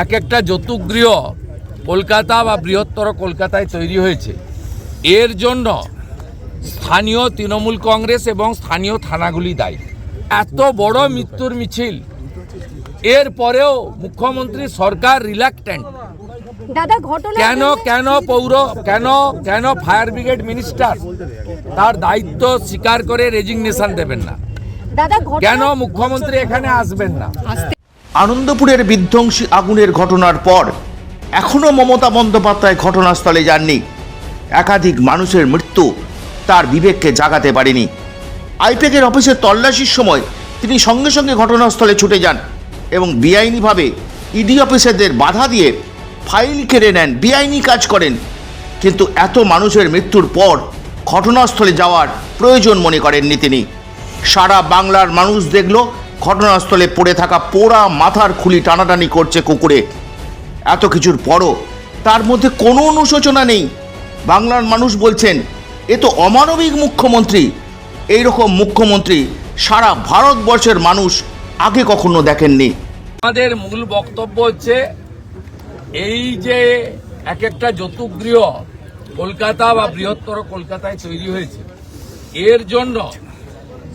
এক একটা যৌতুকগৃহ কলকাতা বা বৃহত্তর কলকাতায় তৈরি হয়েছে। এর জন্য স্থানীয় তৃণমূল কংগ্রেস এবং স্থানীয় থানাগুলি দায়ী। এত বড় মৃত্যুর মিছিল, এর পরেও মুখ্যমন্ত্রী সরকার রিল্যাক্টেন্ট। কেন ফায়ার ব্রিগেড মিনিস্টার তার দায়িত্ব স্বীকার করে রেজিগনেশন দেবেন না? কেন মুখ্যমন্ত্রী এখানে আসবেন না? আনন্দপুরের বিধ্বংসী আগুনের ঘটনার পর এখনো মমতা বন্দ্যোপাধ্যায় ঘটনাস্থলে যাননি। একাধিক মানুষের মৃত্যু তার বিবেককে জাগাতে পারেনি। আইপ্যাকের অফিসে তল্লাশির সময় তিনি সঙ্গে সঙ্গে ঘটনাস্থলে ছুটে যান এবং বেআইনিভাবে ইডি অফিসারদের বাধা দিয়ে ফাইল কেড়ে নেন, বেআইনি কাজ করেন। কিন্তু এত মানুষের মৃত্যুর পর ঘটনাস্থলে যাওয়ার প্রয়োজন মনে করেননি তিনি। সারা বাংলার মানুষ দেখল ঘটনাস্থলে পড়ে থাকা পোড়া মাথার খুলি টানাটানি করছে কুকুরে। এত কিছুর পরও তার মধ্যে কোনো অনুশোচনা নেই। বাংলার মানুষ বলছেন, এ তো অমানবিক মুখ্যমন্ত্রী। এইরকম মুখ্যমন্ত্রী সারা ভারতবর্ষের মানুষ আগে কখনো দেখেননি। আমাদের মূল বক্তব্য হচ্ছে, এই যে এক একটা যৌতুকগৃহ কলকাতা বা বৃহত্তর কলকাতায় তৈরি হয়েছে, এর জন্য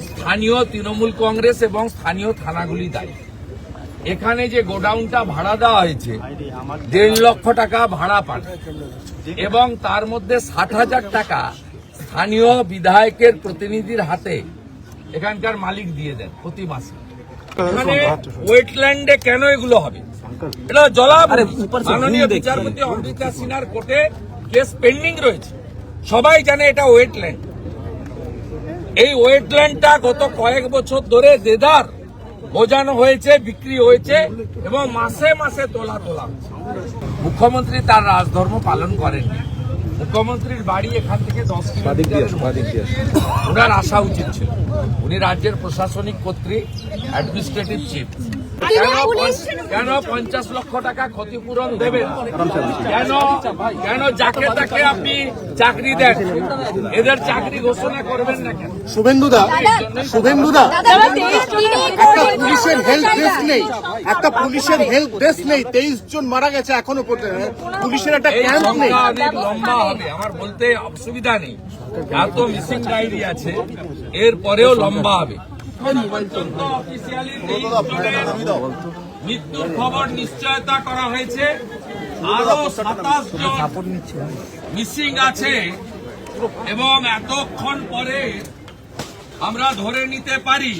স্থানীয় তৃণমূল কংগ্রেস এবং স্থানীয় থানাগুলি দায়ী। এখানে যে গোডাউনটা ভাড়া দেওয়া হয়েছে 1.5 লক্ষ টাকা ভাড়া পান এবং তার মধ্যে 60,000 টাকা স্থানীয় বিধায়কের প্রতিনিধির হাতে এখানকার মালিক দিয়ে দেন প্রতি মাসে। এখানে ওয়েটল্যান্ডে কেন এগুলো হবে? এটা মাননীয় বিচারপতি অমৃতা সিনহার কোর্টে কেস পেন্ডিং রয়েছে। সবাই জানে এটা ওয়েটল্যান্ড। এই ওয়েটল্যান্ডটা গত কয়েক বছর ধরে দেদার বোঝানো হয়েছে, বিক্রি হয়েছে এবং মাসে মাসে তোলা। মুখ্যমন্ত্রী তার রাজধর্ম পালন করেননি। মুখ্যমন্ত্রীর বাড়ি এখান থেকে 10 কিলোমিটার। ওনার আসা উচিত ছিল। উনি রাজ্যের প্রশাসনিক কর্তৃ, অ্যাডমিনিস্ট্রেটিভ চিফ। কেন 50 লক্ষ টাকা ক্ষতিপূরণ দেবেন? কেন যাকে তাকে আপনি চাকরি দেন? এদের চাকরি ঘোষণা করবেন না কেন? শুভেন্দুদা একটা পুলিশের হেল্প ডেস্ক নেই। 23 জন মারা গেছে এখনো পর্যন্ত। পুলিশের একটা ক্যাম্প নেই। অনেক লম্বা হবে, আমার বলতে অসুবিধা নেই। এত মিসিং ডায়েরি আছে, এর পরেও লম্বা হবে। মৃত্যুর খবর নিশ্চয়তা করা হয়েছে। আরো 27 জন মিসিং আছে এবং এতক্ষণ পরে আমরা ধরে নিতে পারি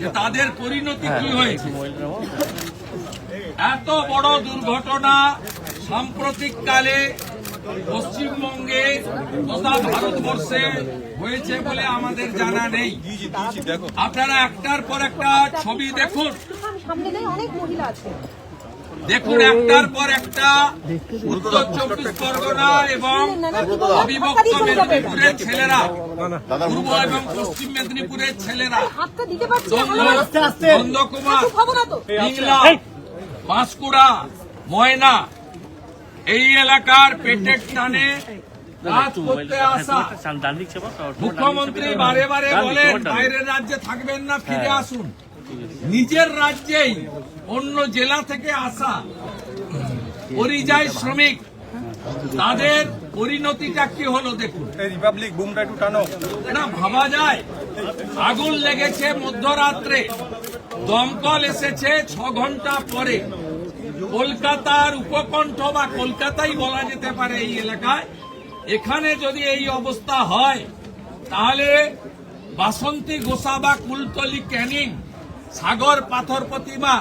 যে তাদের পরিণতি কি হয়েছে। এত বড় দুর্ঘটনা সাম্প্রতিককালে পশ্চিমবঙ্গে তথা ভারতবর্ষে হয়েছে বলে আমাদের জানা নেই। আপনারা একটার পর একটা ছবি দেখুন, একটার পর একটা উত্তর 24 পরগনা এবং অবিভক্ত মেদিনীপুরের ছেলেরা, পূর্ব এবং পশ্চিম মেদিনীপুরের ছেলেরা, নন্দকুমার, পিংলা, পাঁশকুড়া, ময়না, এই এলাকার পেটের টানে কাজ করতে আসা। মুখ্যমন্ত্রী বারে বারে বলেন বাইরের রাজ্যে থাকবেন না, ফিরে আসুন। নিজের রাজ্যেই অন্য জেলা থেকে আসা পরিযায়ী শ্রমিক, তাদের পরিণতিটা কি হলো দেখুন। রিপাবলিক বুমটা একটু টানো না, ভাবা যায় আগুন লেগেছে মধ্যরাত্রে, দমকল এসেছে 6 ঘন্টা পরে। কলকাতার উপকণ্ঠ বা কলকাতাই বলা যেতে পারে এই এলাকায়। এখানে যদি এই অবস্থা হয়, তাহলে বাসন্তী গোসা বা কুলতলি ক্যানিং, সাগর পাথর প্রতিমা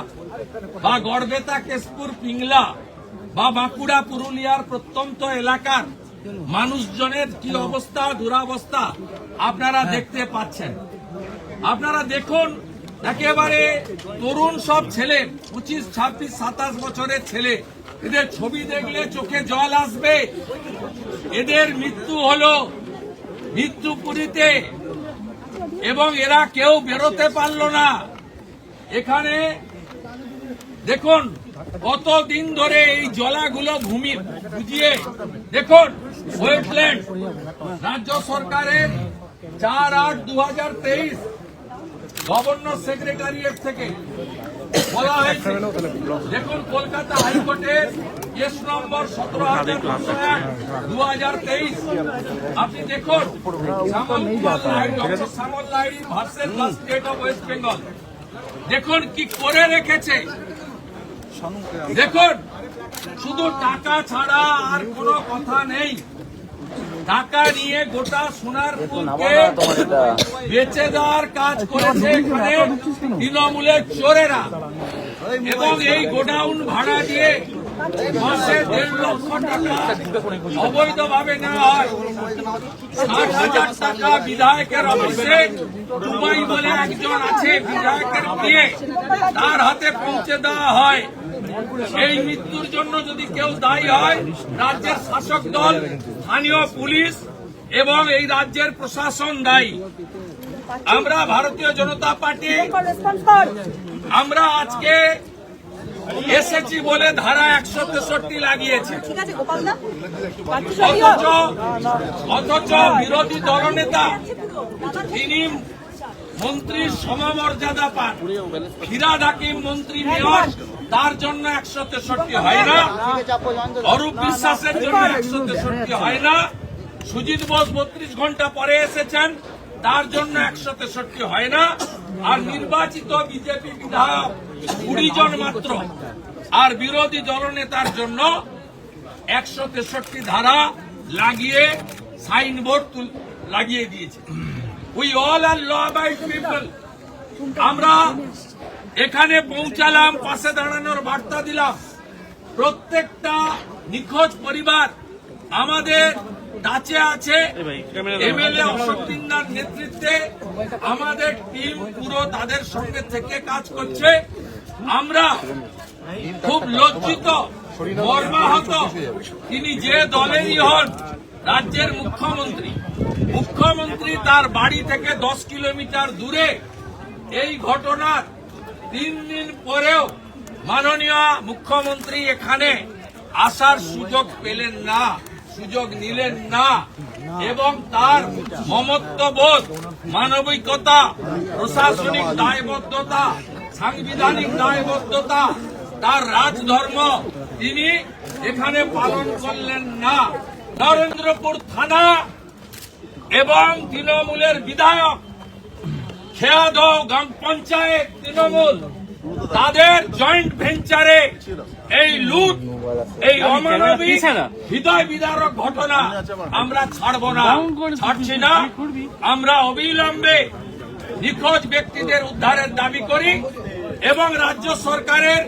বা গড়বেতা কেশপুর পিংলা বা বাঁকুড়া পুরুলিয়ার প্রত্যন্ত এলাকার মানুষজনের কি অবস্থা, দুরাবস্থা আপনারা দেখতে পাচ্ছেন। আপনারা দেখুন, একেবারে তরুণ সব ছেলে, 25, 26, 27 বছরের ছেলে। এদের ছবি দেখলে চোখে জল আসবে। এদের মৃত্যু হলো মৃত্যুপুরীতে এবং এরা কেউ বেরোতে পারল না। এখানে দেখুন কতদিন ধরে এই জলাগুলো ভূমি বুঝিয়ে দেখুন। ওয়েটল্যান্ড রাজ্য সরকারের 4/8/2023 গভর্নর সেক্রেটারিয়েট থেকে বলা হয়েছে। দেখুন কলকাতা হাইকোর্টের কেস নম্বর 17,501/2023 আপনি দেখুন Shyamal Lahiri versus the state of West Bengal. দেখুন কি করে রেখেছে, দেখুন শুধু টাকা ছাড়া আর কোনো কথা নেই। টাকা নিয়ে গোটা সোনার পুলকে বেচে দেওয়ার কাজ করেছে এখানে তৃণমূলের চোরেরা, এবং এই গোডাউন ভাড়া দিয়ে মাসে 1.5 লক্ষ টাকা অবৈধভাবে নেওয়া হয়। 60,000 টাকা বিধায়কের অফিসে দুবাই বলে একজন আছে বিধায়কের দিয়ে তার হাতে পৌঁছে দেওয়া হয়। এই মৃত্যুর জন্য যদি কেউ দায়ী হয়, রাজ্যের শাসক দল, স্থানীয় পুলিশ এবং এই রাজ্যের প্রশাসন দায়ী। আমরা ভারতীয় জনতা পার্টি আমরা আজকে এসেছি বলে ধারা 163 লাগিয়েছে, অথচ বিরোধী দলনেতা তিনি মন্ত্রীর সমমর্যাদা পান। ফিরহাদ হাকিম মন্ত্রী মেয়র, তার জন্য 163 হয় না। অরূপ বিশ্বাসের জন্য 163 হয় না। সুজিত বোস 32 ঘন্টা পরে এসেছেন, তার জন্য 163 হয় না। আর নির্বাচিত বিজেপি বিধায়ক 20 জন মাত্র, আর বিরোধী দলনেতার জন্য 163 ধারা লাগিয়ে সাইনবোর্ড লাগিয়ে দিয়েছে। We all are law abide people. আমরা এখানে পৌঁছালাম, পাশে দাঁড়ানোর বার্তা দিলাম। প্রত্যেকটা নিখোঁজ পরিবার আমাদের কাছে আছে। এমএলএ অশোক দিন্দার নেতৃত্বে আমাদের টিম পুরো তাদের সঙ্গে থেকে কাজ করছে। আমরা খুব লজ্জিত, মর্মাহত। তিনি যে দলেরই হন, রাজ্যের মুখ্যমন্ত্রী তার বাড়ি থেকে 10 কিলোমিটার দূরে এই ঘটনার 3 দিন পরেও মাননীয় মুখ্যমন্ত্রী এখানে আসার সুযোগ পেলেন না, সুযোগ নিলেন না, এবং তার মমত্ববোধ, মানবিকতা, প্রশাসনিক দায়বদ্ধতা, সাংবিধানিক দায়বদ্ধতা, তার রাজধর্ম তিনি এখানে পালন করলেন না। নরেন্দ্রপুর থানা এবং তৃণমূলের বিধায়ক, খেয়াদহ গ্রাম পঞ্চায়েত তৃণমূল, তাদের জয়েন্ট ভেঞ্চারে এই লুট, এই অমানবিক হৃদয় বিদারক ঘটনা আমরা ছাড়ব না, ছাড়ছি না। আমরা অবিলম্বে নিখোঁজ ব্যক্তিদের উদ্ধারের দাবি করি এবং রাজ্য সরকারের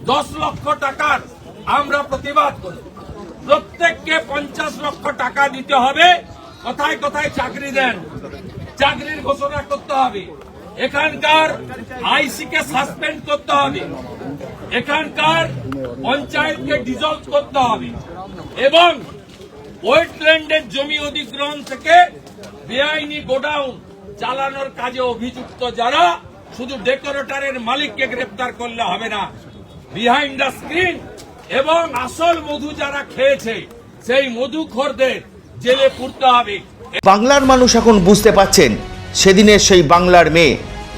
10 লক্ষ টাকার আমরা প্রতিবাদ করি। প্রত্যেককে 50 লক্ষ টাকা দিতে হবে। কোথায় কোথায় চাকরি দেন, চাকরির ঘোষণা করতে হবে। এখানকার আইসি কে সাসপেন্ড করতে হবে। এখানকার পঞ্চায়েতকে ডিজলভ করতে হবে এবং ওয়েটল্যান্ডের জমি অধিগ্রহণ থেকে বেআইনি গোডাউন চালানোর কাজে অভিযুক্ত যারা, শুধু ডেকোরেটরের মালিককে গ্রেপ্তার করলে হবে না, বিহাইন্ড দ্য স্ক্রিন এবং আসল মধু যারা খেয়েছে সেই মধুখোরদের জেলে পুরতে হবে। বাংলার মানুষ এখন বুঝতে পাচ্ছেন সেদিনের সেই বাংলার মেয়ে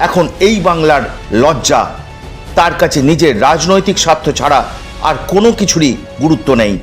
এখন এই বাংলার লজ্জা। তার কাছে নিজের রাজনৈতিক স্বার্থ ছাড়া আর কোনো কিছুরই গুরুত্ব নেই।